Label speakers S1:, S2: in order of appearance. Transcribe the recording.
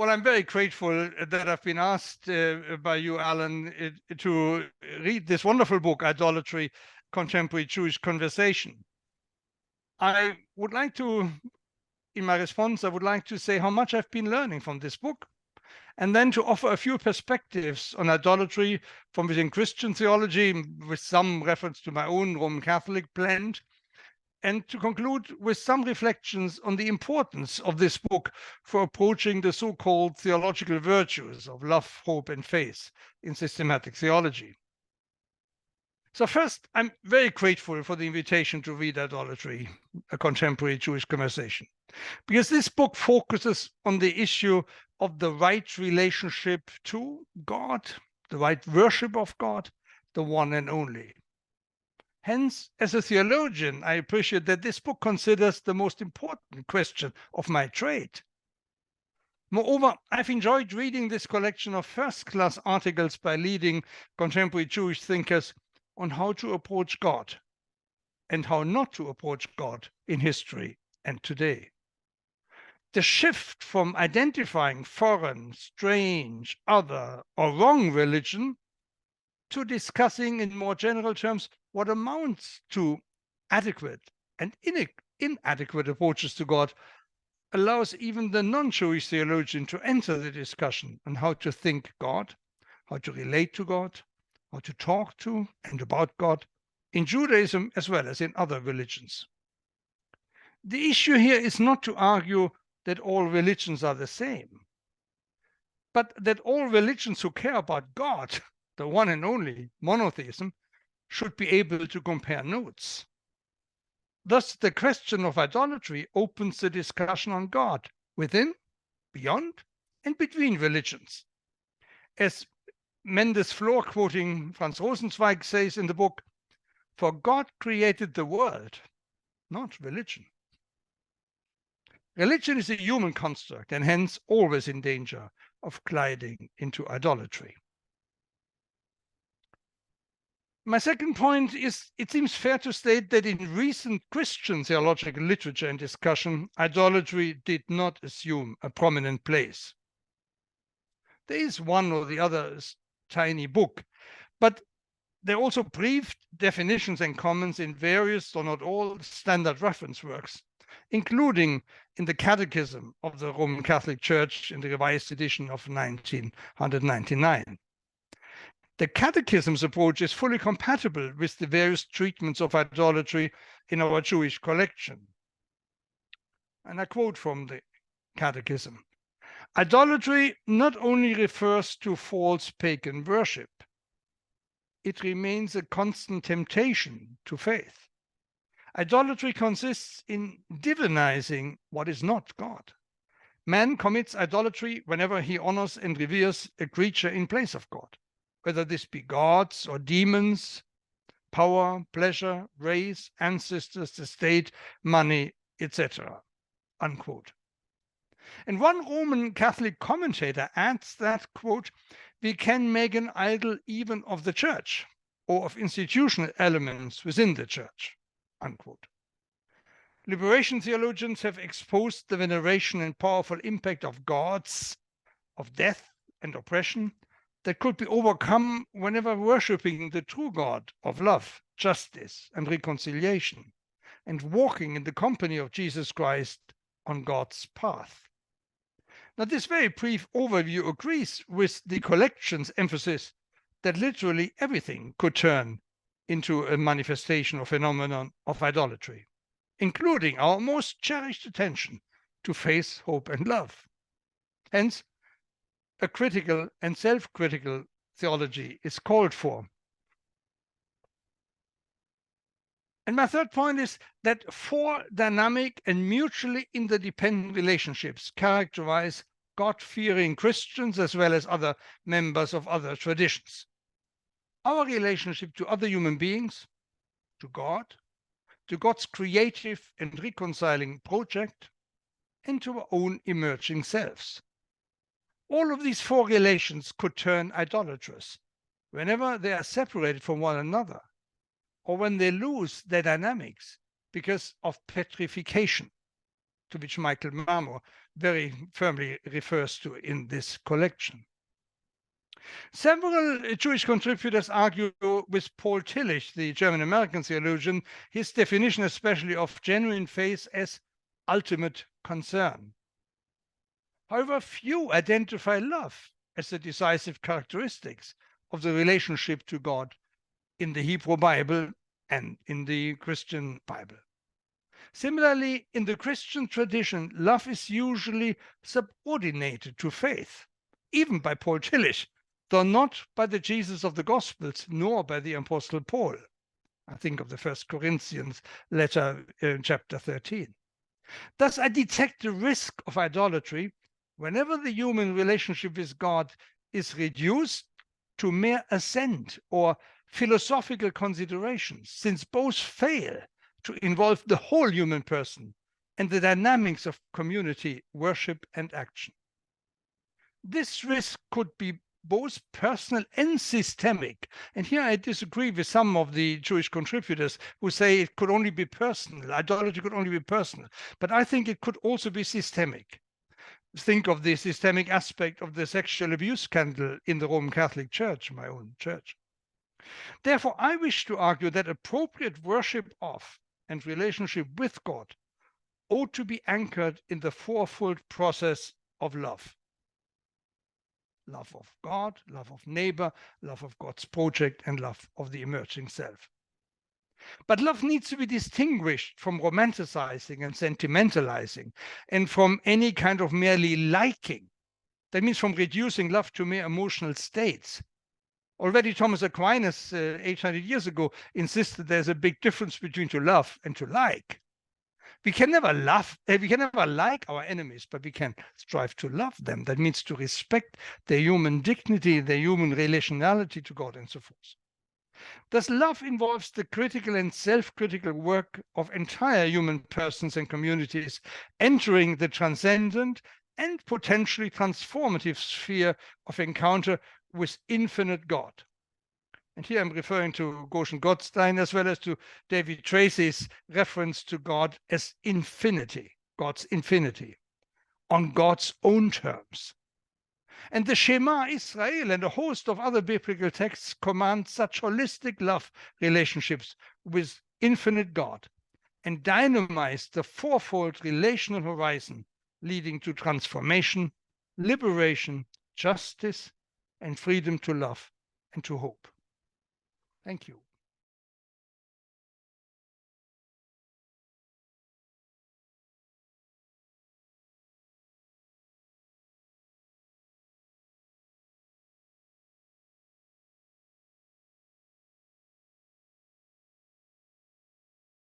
S1: Well, I'm very grateful that I've been asked by you, Alan, to read this wonderful book, Idolatry, Contemporary Jewish Conversation. I would like to, in my response, I would like to say how much I've been learning from this book, and then to offer a few perspectives on idolatry from within Christian theology, with some reference to my own Roman Catholic blend, and to conclude with some reflections on the importance of this book for approaching the so-called theological virtues of love, hope, and faith in systematic theology. So first, I'm very grateful for the invitation to read Idolatry, a contemporary Jewish conversation, because this book focuses on the issue of the right relationship to God, the right worship of God, the one and only. Hence, as a theologian, I appreciate that this book considers the most important question of my trade. Moreover, I've enjoyed reading this collection of first-class articles by leading contemporary Jewish thinkers on how to approach God and how not to approach God in history and today. The shift from identifying foreign, strange, other, or wrong religion to discussing in more general terms what amounts to adequate and inadequate approaches to God allows even the non-Jewish theologian to enter the discussion on how to think God, how to relate to God, how to talk to and about God in Judaism as well as in other religions. The issue here is not to argue that all religions are the same, but that all religions who care about God, the one and only monotheism, should be able to compare notes. Thus, the question of idolatry opens the discussion on God within, beyond, and between religions. As Mendes Flohr, quoting Franz Rosenzweig, says in the book, "For God created the world, not religion." Religion is a human construct and hence always in danger of gliding into idolatry. My second point is, it seems fair to state that in recent Christian theological literature and discussion, idolatry did not assume a prominent place. There is one or the other tiny book, but there are also brief definitions and comments in various, or not all, standard reference works, including in the Catechism of the Roman Catholic Church in the revised edition of 1999. The Catechism's approach is fully compatible with the various treatments of idolatry in our Jewish collection. And I quote from the Catechism: "Idolatry not only refers to false pagan worship, it remains a constant temptation to faith. Idolatry consists in divinizing what is not God. Man commits idolatry whenever he honors and reveres a creature in place of God, whether this be gods or demons, power, pleasure, race, ancestors, the state, money, etc." Unquote. And one Roman Catholic commentator adds that, quote, "We can make an idol even of the church or of institutional elements within the church," unquote. Liberation theologians have exposed the veneration and powerful impact of gods, of death and oppression, that could be overcome whenever worshipping the true God of love, justice, and reconciliation, and walking in the company of Jesus Christ on God's path. Now, this very brief overview agrees with the collection's emphasis that literally everything could turn into a manifestation or phenomenon of idolatry, including our most cherished attention to faith, hope, and love. Hence, a critical and self-critical theology is called for. And my third point is that 4 dynamic and mutually interdependent relationships characterize God-fearing Christians as well as other members of other traditions. Our relationship to other human beings, to God's creative and reconciling project, and to our own emerging selves. All of these 4 relations could turn idolatrous whenever they are separated from one another, or when they lose their dynamics because of petrification, to which Michael Marmor very firmly refers to in this collection. Several Jewish contributors argue with Paul Tillich, the German-American theologian, his definition especially of genuine faith as ultimate concern. However, few identify love as the decisive characteristics of the relationship to God in the Hebrew Bible and in the Christian Bible. Similarly, in the Christian tradition, love is usually subordinated to faith, even by Paul Tillich, though not by the Jesus of the Gospels, nor by the Apostle Paul. I think of the 1 Corinthians letter in chapter 13. Thus, I detect the risk of idolatry whenever the human relationship with God is reduced to mere assent or philosophical considerations, since both fail to involve the whole human person and the dynamics of community, worship, and action. This risk could be both personal and systemic. And here I disagree with some of the Jewish contributors who say it could only be personal, idolatry could only be personal. But I think it could also be systemic. Think of the systemic aspect of the sexual abuse scandal in the Roman Catholic Church, my own church. Therefore, I wish to argue that appropriate worship of and relationship with God ought to be anchored in the fourfold process of love. Love of God, love of neighbor, love of God's project, and love of the emerging self. But love needs to be distinguished from romanticizing and sentimentalizing, and from any kind of merely liking. That means from reducing love to mere emotional states. Already Thomas Aquinas, 800 years ago, insisted there's a big difference between to love and to like. We can never like our enemies, but we can strive to love them. That means to respect their human dignity, their human relationality to God, and so forth. Thus, love involves the critical and self-critical work of entire human persons and communities, entering the transcendent and potentially transformative sphere of encounter with infinite God. And here I'm referring to Goshen-Gottstein as well as to David Tracy's reference to God as infinity, God's infinity, on God's own terms. And the Shema Israel and a host of other biblical texts command such holistic love relationships with infinite God and dynamize the fourfold relational horizon leading to transformation, liberation, justice, and freedom to love and to hope. Thank you.